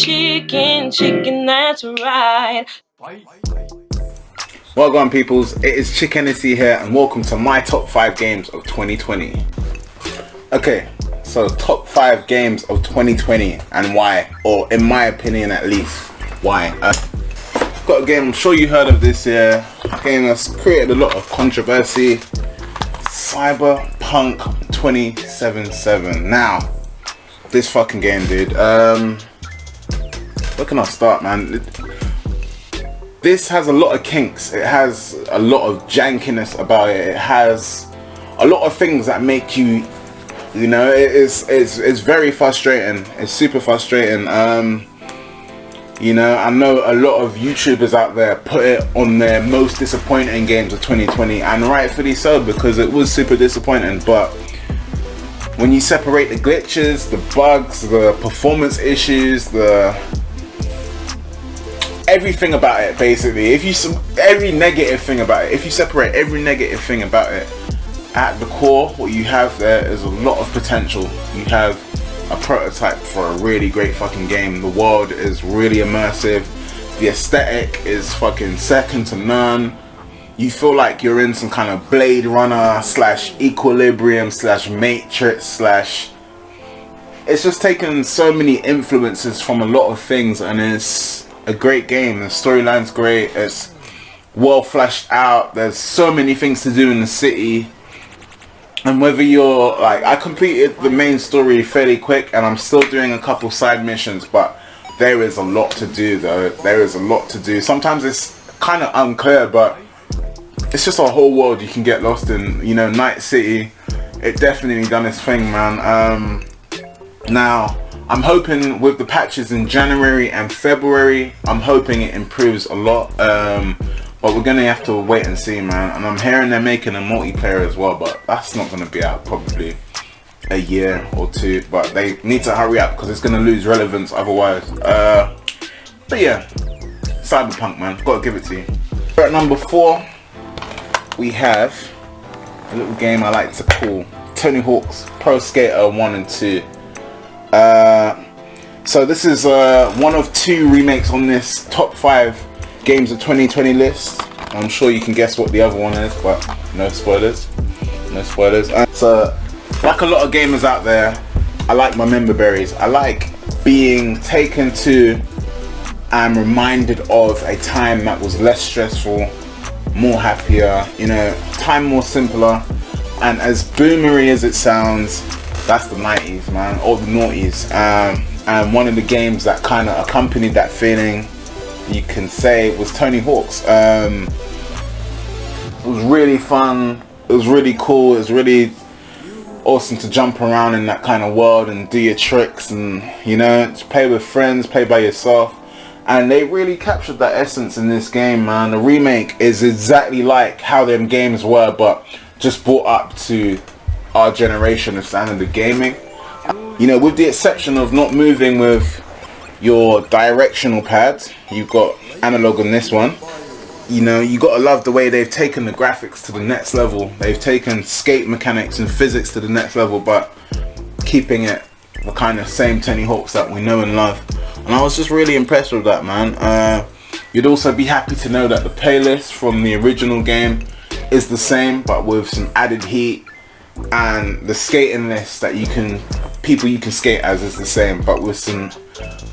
chicken, that's right. Wag1 peoples, it is Chickennessy here and welcome to my top 5 games of 2020. Okay, so top 5 games of 2020 and why, or in my opinion at least, why. I've got a game, I'm sure you heard of this year, a game that's created a lot of controversy, Cyberpunk 2077. Now, this fucking game, dude, where can I start, man? This has a lot of kinks, it has a lot of jankiness about it, it has a lot of things that make you, you know, it's very frustrating, it's super frustrating. You know, I know a lot of YouTubers out there put it on their most disappointing games of 2020, and rightfully so, because it was super disappointing. But when you separate the glitches, the bugs, the performance issues, everything about it, basically, every negative thing about it, if you separate every negative thing about it, at the core, what you have there is a lot of potential. You have a prototype for a really great fucking game. The world is really immersive. The aesthetic is fucking second to none. You feel like you're in some kind of Blade Runner / Equilibrium / Matrix / it's just taken so many influences from a lot of things, and it's a great game. The storyline's great, it's well fleshed out, there's so many things to do in the city. And whether you're like, I completed the main story fairly quick and I'm still doing a couple side missions, but there is a lot to do though. There is a lot to do. Sometimes it's kind of unclear, but it's just a whole world you can get lost in. You know, Night City, it definitely done its thing, man. Now, I'm hoping with the patches in January and February, I'm hoping it improves a lot. But we're gonna have to wait and see, man. And I'm hearing they're making a multiplayer as well, but that's not gonna be out probably a year or two. But they need to hurry up because it's gonna lose relevance otherwise. But yeah, Cyberpunk, man, gotta give it to you. At number 4, we have a little game I like to call Tony Hawk's Pro Skater 1 and 2. So this is one of 2 remakes on this top 5 games of 2020 list. I'm sure you can guess what the other one is, but no spoilers. No spoilers. So, like a lot of gamers out there, I like my member berries. I like being taken to and reminded of a time that was less stressful, more happier, you know, time more simpler. And as boomery as it sounds, that's the 90s, man, or the noughties. And one of the games that kind of accompanied that feeling, you can say, was Tony Hawk's. It was really fun, it was really cool, it was really awesome to jump around in that kind of world and do your tricks and, you know, to play with friends, play by yourself. And they really captured that essence in this game, man. The remake is exactly like how them games were, but just brought up to our generation of standard of gaming. You know, with the exception of not moving with your directional pads, you've got analog on this one. You know, you gotta love the way they've taken the graphics to the next level. They've taken skate mechanics and physics to the next level, but keeping it the kind of same Tony Hawk's that we know and love. And I was just really impressed with that, man. You'd also be happy to know that the playlist from the original game is the same, but with some added heat, and the skating list that people you can skate as is the same, but with some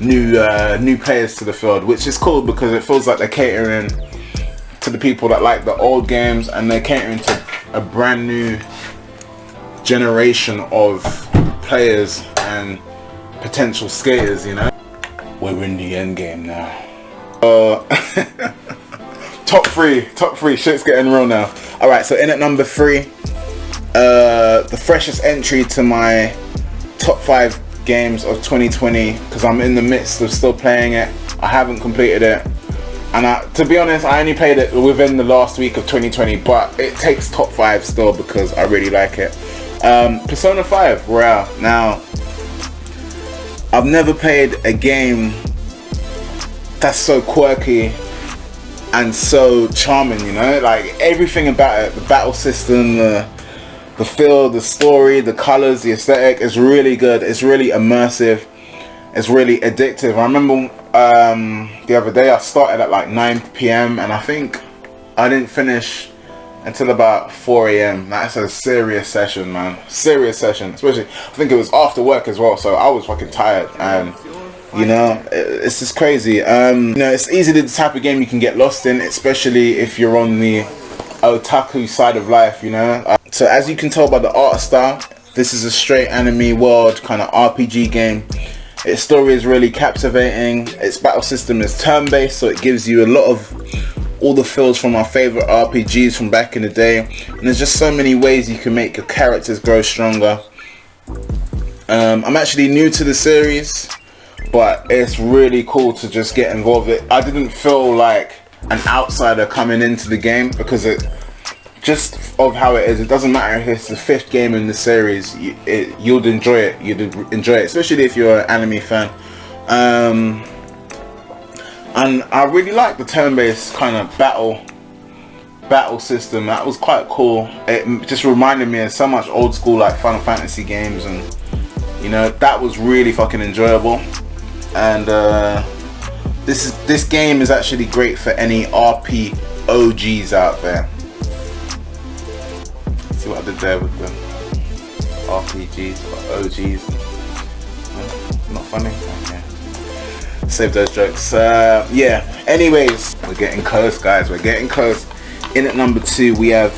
new players to the field, which is cool because it feels like they're catering to the people that like the old games, and they're catering to a brand new generation of players and potential skaters, you know. We're in the end game now. Top three, shit's getting real now. Alright, so in at number 3, the freshest entry to my top 5 games of 2020, because I'm in the midst of still playing it. I haven't completed it, and to be honest, I only played it within the last week of 2020, but it takes top 5 still because I really like it. Persona 5 Royal. Now, I've never played a game that's so quirky and so charming, you know, like everything about it, the battle system, the feel, the story, the colors, the aesthetic is really good. It's really immersive, It's really addictive. I remember the other day I started at like 9 p.m. and I think I didn't finish until about 4 a.m. That's a serious session, man. Serious session. Especially, I think it was after work as well, so I was fucking tired. And you know, it's just crazy. You know, it's easily the type of game you can get lost in, especially if you're on the otaku side of life, you know. So as you can tell by the art style, this is a straight anime world kind of RPG game. Its story is really captivating. Its battle system is turn-based, so it gives you a lot of all the feels from our favorite RPGs from back in the day. And there's just so many ways you can make your characters grow stronger. I'm actually new to the series, but it's really cool to just get involved. I didn't feel like an outsider coming into the game because it just of how it is. It doesn't matter if it's the 5th game in the series, you'll enjoy it. You'd enjoy it, especially if you're an anime fan. And I really like the turn-based kind of battle system. That was quite cool. It just reminded me of so much old school like Final Fantasy games, and you know, that was really fucking enjoyable. And this game is actually great for any RPGs out there. See what I did there with the RPGs or OGs? Not funny? Okay. Save those jokes. Yeah, anyways, we're getting close, guys. We're getting close. In at number 2, we have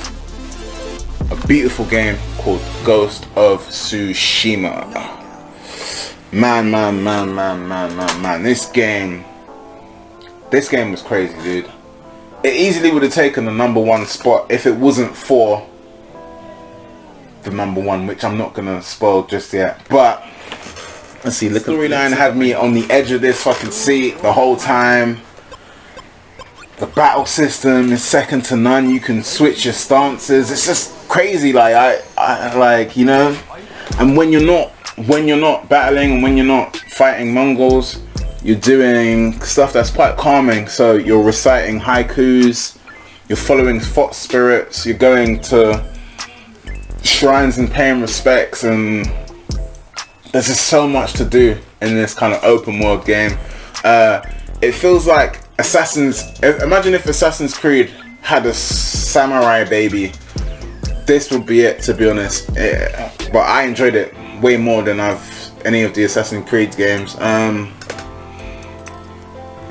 a beautiful game called Ghost of Tsushima. Man. This game was crazy, dude. It easily would have taken the number 1 spot if it wasn't for the number 1, which I'm not gonna spoil just yet. But let's see, the storyline had me on the edge of this fucking seat the whole time. The battle system is second to none. You can switch your stances. It's just crazy. Like I like, you know. And when you're not battling and when you're not fighting Mongols, you're doing stuff that's quite calming. So you're reciting haikus, you're following fox spirits, you're going to shrines and paying respects, and there's just so much to do in this kind of open world game. It feels like imagine if Assassin's Creed had a samurai baby. This would be it, to be honest. But I enjoyed it way more than any of the Assassin's Creed games.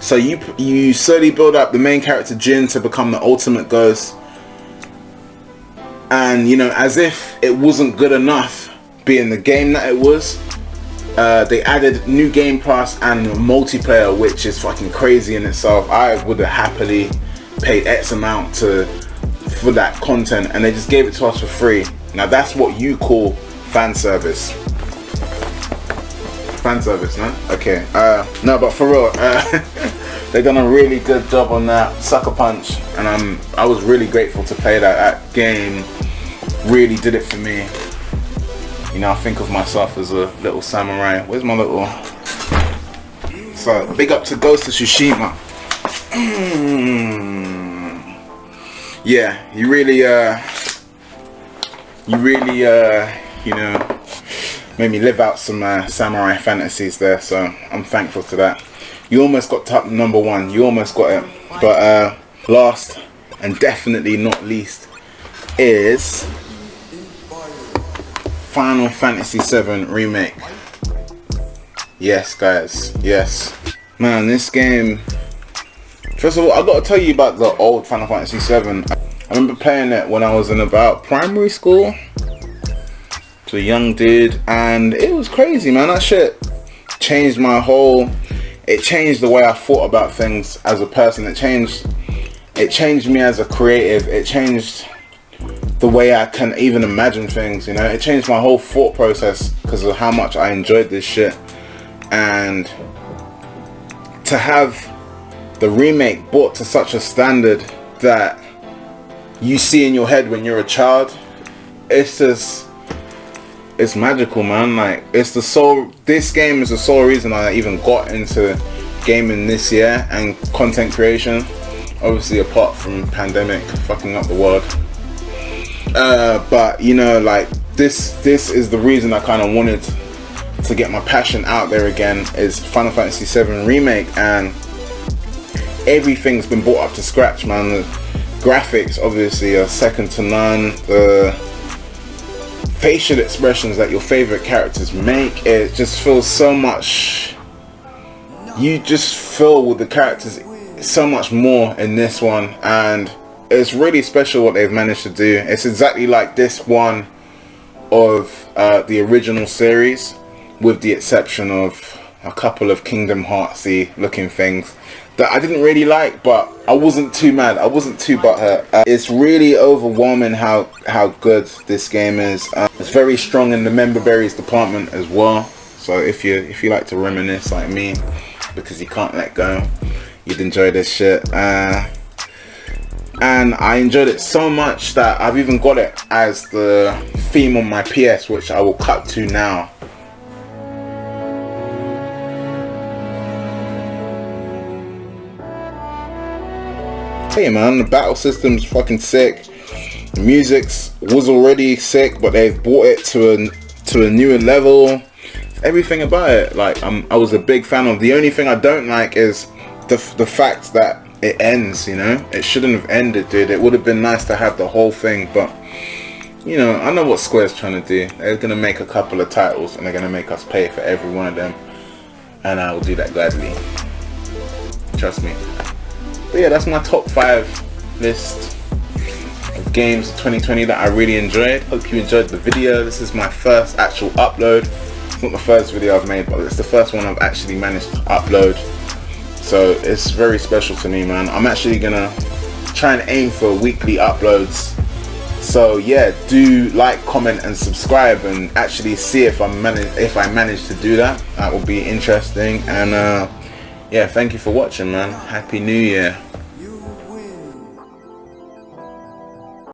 So you slowly build up the main character Jin to become the ultimate ghost. And you know, as if it wasn't good enough being the game that it was, they added new game pass and multiplayer, which is fucking crazy in itself. I would have happily paid X amount for that content, and they just gave it to us for free. Now that's what you call fan service. Fan service, no? Okay. No, but for real, they done a really good job on that. Sucker Punch, and I was really grateful to play that. That game really did it for me. You know, I think of myself as a little samurai. Where's my little? So big up to Ghost of Tsushima. Yeah, you really, you know, made me live out some samurai fantasies there. So I'm thankful to that. You almost got top number 1. You almost got it. But last and definitely not least is Final Fantasy VII Remake. Yes, guys. Yes. Man, this game... First of all, I gotta tell you about the old Final Fantasy VII. I remember playing it when I was in about primary school. To a young dude. And it was crazy, man. That shit changed my whole... It changed the way I thought about things as a person. It changed me as a creative. It changed the way I can even imagine things, you know. It changed my whole thought process because of how much I enjoyed this shit. And to have the remake brought to such a standard that you see in your head when you're a child, it's just, it's magical, man. Like, it's this game is the sole reason I even got into gaming this year and content creation, obviously apart from pandemic fucking up the world. But you know, like this is the reason I kind of wanted to get my passion out there again is Final Fantasy VII Remake, and everything's been brought up to scratch, man. The graphics obviously are second to none. The facial expressions that your favorite characters make, it just feels so much, you just feel with the characters so much more in this one, and it's really special what they've managed to do. It's exactly like this one of the original series, with the exception of a couple of Kingdom Heartsy looking things that I didn't really like, but I wasn't too mad, I wasn't too butthurt. It's really overwhelming how good this game is. It's very strong in the member berries department as well, so if you like to reminisce like me because you can't let go, you'd enjoy this shit. And I enjoyed it so much that I've even got it as the theme on my PS, which I will cut to now. Hey man, the battle system's fucking sick. The music was already sick, but they've brought it to a newer level. Everything about it, like I was a big fan of. The only thing I don't like is the fact that it ends, you know? It shouldn't have ended, dude. It would have been nice to have the whole thing, but you know, I know what Square's trying to do. They're gonna make a couple of titles and they're gonna make us pay for every one of them, and I will do that gladly. Trust me. But yeah, that's my top 5 list of games of 2020 that I really enjoyed. Hope you enjoyed the video. This is my first actual upload. It's not the first video I've made, but it's the first one I've actually managed to upload. So it's very special to me, man. I'm actually gonna try and aim for weekly uploads. So yeah, do like, comment and subscribe, and actually see if I manage to do that. That will be interesting. And yeah, thank you for watching, man. Happy New Year.